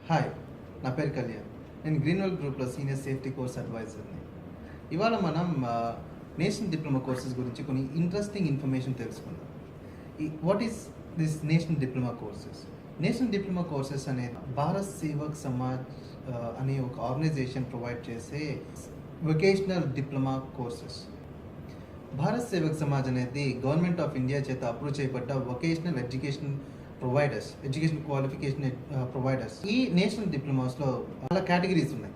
Hi, నా పేరు కళ్యాణ్. నేను గ్రీన్వెల్ గ్రూప్లో సీనియర్ సేఫ్టీ కోర్స్ అడ్వైజర్ని. ఇవాళ మనం నేషనల్ డిప్లొమా కోర్సెస్ గురించి కొన్ని ఇంట్రెస్టింగ్ ఇన్ఫర్మేషన్ తెలుసుకుందాం. What is this national diploma courses? National diploma courses అనేది భారత్ సేవక్ సమాజ్ అనే ఒక ఆర్గనైజేషన్ ప్రొవైడ్ చేసే vocational diploma courses. Bharat Sevak Samaj అనేది గవర్నమెంట్ ఆఫ్ ఇండియా చేత అప్రూవ్ చేయబడ్డ వొకేషనల్ ఎడ్యుకేషన్ క్వాలిఫికేషన్ ప్రొవైడర్స్. ఈ నేషనల్ డిప్లొమాస్లో చాలా కేటగిరీస్ ఉన్నాయి.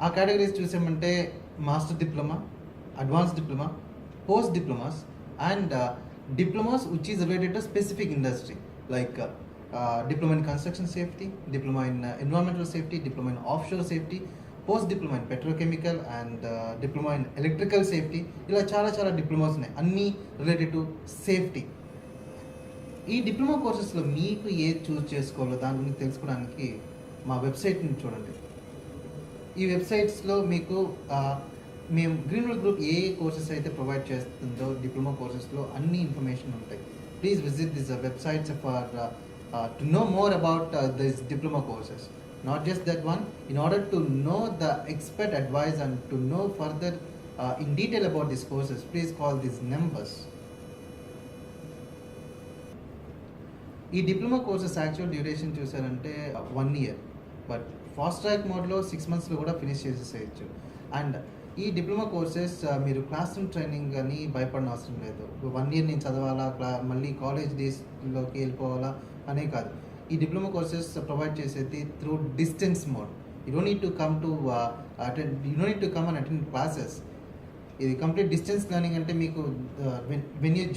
ఆ కేటగిరీస్ చూసామంటే master diploma, advance diploma, post diplomas and diplomas which is related to specific industry like diploma in construction safety, diploma in environmental safety, diploma in off shore safety, post diploma in petrochemical and diploma in electrical safety. ఇలా చాలా diplomas ఉన్నాయి, అన్నీ related to safety. ఈ diploma కోర్సెస్లో మీకు ఏది చూస్ చేసుకోవాలో దాని గురించి తెలుసుకోవడానికి మా వెబ్సైట్ని చూడండి. ఈ వెబ్సైట్స్లో మీకు మేము గ్రీన్వెల్ గ్రూప్ ఏ కోర్సెస్ అయితే ప్రొవైడ్ చేస్తుందో డిప్లొమా కోర్సెస్లో అన్ని ఇన్ఫర్మేషన్ ఉంటాయి. Please visit this websites for to know more about this diploma courses. Not just that one, in order to know the expert advice and to know further in detail about this courses, please call this numbers. ఈ diploma courses actual duration చూసారంటే 1 year, but fast track మోడ్లో 6 monthsలో కూడా finish చేసేసేయచ్చు. And ఈ diploma courses మీరు class room training కానీ భయపడిన అవసరం లేదు. 1 year నేను చదవాలా, మళ్ళీ కాలేజ్ డేస్లోకి వెళ్ళిపోవాలా అనే కాదు. ఈ డిప్లొమా కోర్సెస్ ప్రొవైడ్ చేసేది through distance mode. You don't need to come and attend classes. ఇది కంప్లీట్ డిస్టెన్స్ లెర్నింగ్. అంటే మీకు వెన్ యూ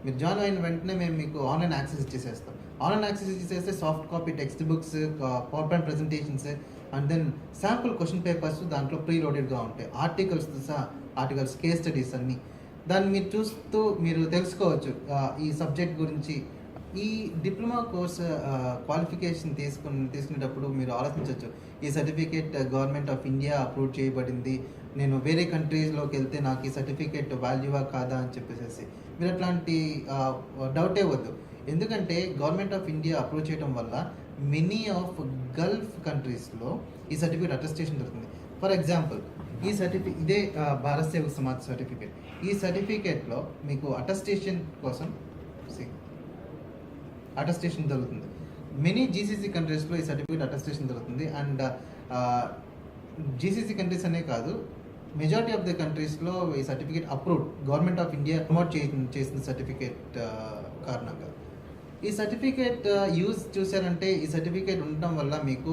మీరు జాయిన్ అయిన వెంటనే మేము మీకు ఆన్లైన్ యాక్సెస్ ఇచ్చేసేస్తాం. ఆన్లైన్ యాక్సెస్ ఇచ్చేస్తే soft copy text books, power point presentations and then sample question papers దాంట్లో ప్రీ లోడెడ్గా ఉంటాయి. ఆర్టికల్స్, కేస్ స్టడీస్ అన్నీ దాన్ని మీరు చూస్తూ మీరు తెలుసుకోవచ్చు ఈ సబ్జెక్ట్ గురించి. ఈ డిప్లొమా కోర్స్ క్వాలిఫికేషన్ తీసుకునేటప్పుడు మీరు ఆలోచించవచ్చు, ఈ certificate government of India approve చేయబడింది, నేను వేరే కంట్రీస్లోకి వెళ్తే నాకు ఈ సర్టిఫికేట్ వాల్యూవా కాదా అని చెప్పేసి మీరు అట్లాంటి డౌటే వద్దు. ఎందుకంటే గవర్నమెంట్ ఆఫ్ ఇండియా అప్రూవ్ చేయడం వల్ల మెనీ ఆఫ్ గల్ఫ్ కంట్రీస్లో ఈ సర్టిఫికేట్ అటెస్టేషన్ జరుగుతుంది. ఫర్ ఎగ్జాంపుల్ ఇదే భారత్ సేవక్ సమాజ్ సర్టిఫికేట్. ఈ సర్టిఫికేట్లో మీకు అటెస్టేషన్ కోసం అటెస్టేషన్ జరుగుతుంది. మెనీ జీసీసీ కంట్రీస్లో ఈ సర్టిఫికేట్ అటెస్టేషన్ జరుగుతుంది. అండ్ జీసీసీ కంట్రీస్ అనే కాదు, మెజారిటీ ఆఫ్ ద కంట్రీస్లో ఈ certificate approved, government of India promote చేసిన సర్టిఫికేట్ కారణంగా. ఈ సర్టిఫికేట్ యూజ్ చూసారంటే ఈ సర్టిఫికేట్ ఉండటం వల్ల మీకు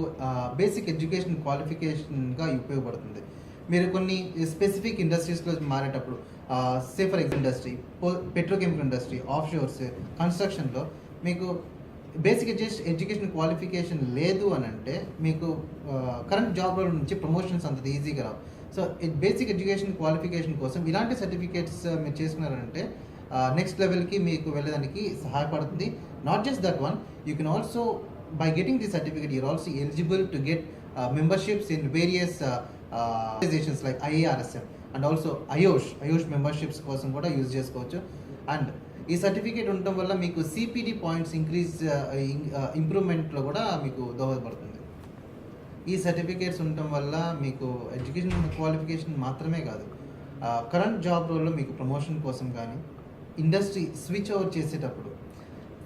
బేసిక్ ఎడ్యుకేషన్ క్వాలిఫికేషన్గా ఉపయోగపడుతుంది. మీరు కొన్ని స్పెసిఫిక్ ఇండస్ట్రీస్లో మారేటప్పుడు for industry, petrochemical industry, off shores, కన్స్ట్రక్షన్లో మీకు బేసిక్ ఎడ్యుకేషన్ క్వాలిఫికేషన్ లేదు అని అంటే మీకు కరెంట్ జాబ్ల నుంచి ప్రమోషన్స్ అంత ఈజీగా రావు. సో బేసిక్ ఎడ్యుకేషన్ క్వాలిఫికేషన్ కోసం ఇలాంటి సర్టిఫికేట్స్ మీరు చేసుకున్నారంటే నెక్స్ట్ లెవెల్కి మీకు వెళ్ళడానికి సహాయపడుతుంది. Not just that one, you can also by getting the certificate you're also eligible to get memberships in various organizations like IARSM and also IOSH memberships కోసం కూడా యూజ్ చేసుకోవచ్చు. అండ్ ఈ సర్టిఫికేట్ ఉండటం వల్ల మీకు CPD పాయింట్స్ ఇంప్రూవ్మెంట్లో కూడా మీకు దోహదపడుతుంది. ఈ సర్టిఫికేట్స్ ఉండటం వల్ల మీకు ఎడ్యుకేషన్ క్వాలిఫికేషన్ మాత్రమే కాదు, కరెంట్ జాబ్ రోల్లో మీకు ప్రమోషన్ కోసం కానీ ఇండస్ట్రీ స్విచ్ ఓవర్ చేసేటప్పుడు,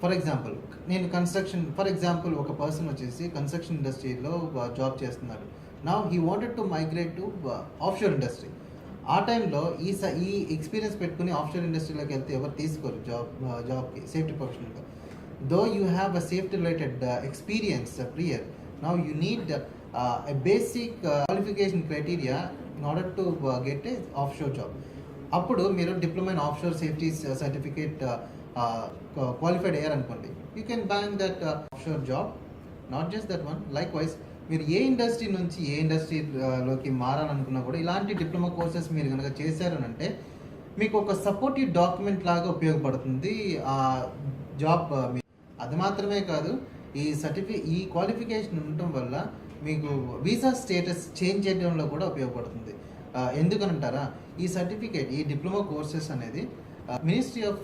ఫర్ ఎగ్జాంపుల్ ఒక పర్సన్ వచ్చేసి కన్స్ట్రక్షన్ ఇండస్ట్రీలో జాబ్ చేస్తున్నాడు. Now he wanted to migrate to offshore industry. ఆ టైంలో ఈ ఎక్స్పీరియన్స్ పెట్టుకుని ఆఫ్షోర్ ఇండస్ట్రీలోకి వెళ్తే ఎవరు తీసుకోరు జాబ్కి సేఫ్టీ ప్రొఫెషనల్గా. Though you have a safety related experience prior. Now you need a basic qualification criteria in order to get a offshore job. అప్పుడు మీరు diploma in off shore safety certificate qualified అయ్యారనుకోండి, you can bank that off shore job. Not just that one, like wise మీరు ఏ industry నుంచి ఏ ఇండస్ట్రీలోకి మారాలనుకున్నా కూడా ఇలాంటి diploma courses మీరు కనుక చేశారనంటే మీకు ఒక సపోర్టివ్ డాక్యుమెంట్ లాగా ఉపయోగపడుతుంది ఆ జాబ్. అది మాత్రమే కాదు, ఈ క్వాలిఫికేషన్ ఉండటం వల్ల మీకు వీసా స్టేటస్ చేంజ్ చేయడంలో కూడా ఉపయోగపడుతుంది. ఎందుకనంటారా, ఈ సర్టిఫికేట్, ఈ డిప్లొమా కోర్సెస్ అనేది మినిస్ట్రీ ఆఫ్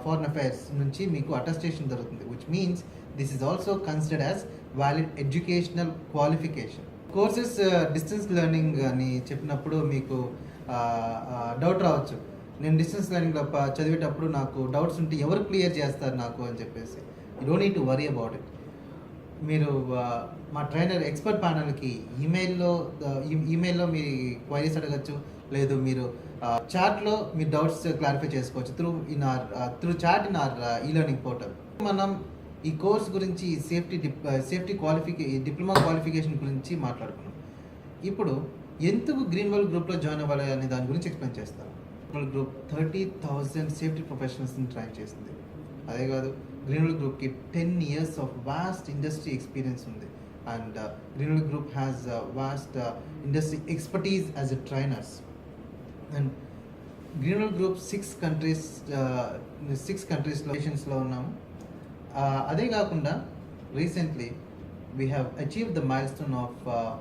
ఫారిన్ అఫైర్స్ నుంచి మీకు అటెస్టేషన్ జరుగుతుంది, which means this is also considered as valid educational qualification. Courses distance learning అని చెప్పినప్పుడు మీకు డౌట్ రావచ్చు. నేను డిస్టెన్స్ లెర్నింగ్లో చదివేటప్పుడు నాకు డౌట్స్ ఉంటే ఎవరు క్లియర్ చేస్తారు నాకు అని చెప్పేసి. You don't need to worry about it. మీరు మా ట్రైనర్ ఎక్స్పర్ట్ ప్యానల్కి ఈమెయిల్లో మీ క్వైరీస్ అడగచ్చు, లేదు మీరు చాట్లో మీ డౌట్స్ క్లారిఫై చేసుకోవచ్చు త్రూ చాట్ ఇన్ ఆర్ ఈ లెర్నింగ్ పోర్టల్. మనం ఈ కోర్స్ గురించి సేఫ్టీ డిప్లొమా క్వాలిఫికేషన్ గురించి మాట్లాడుకున్నాం. ఇప్పుడు ఎందుకు గ్రీన్వెల్ గ్రూప్లో జాయిన్ అవ్వాలి అనే దాని గురించి ఎక్స్ప్లెయిన్ చేస్తాను. గ్రీన్వెల్ గ్రూప్ 30,000 సేఫ్టీ ప్రొఫెషనల్స్ని ట్రైన్ చేసింది. అదే కాదు, గ్రీన్వెల్ గ్రూప్కి 10 years of vast industry experience ఉంది. And Greenwell group has vast industry expertise as a trainers. And Greenwell group 6 countries లొకేషన్స్లో ఉన్నాము. అదే కాకుండా recently we have achieved the milestone of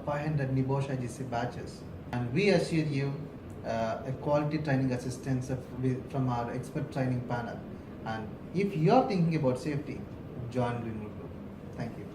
500 NIBOSH IGC batches, and we assure you a quality training assistance from our expert training panel. And if you are thinking about safety, join Greenwood Group. Thank you.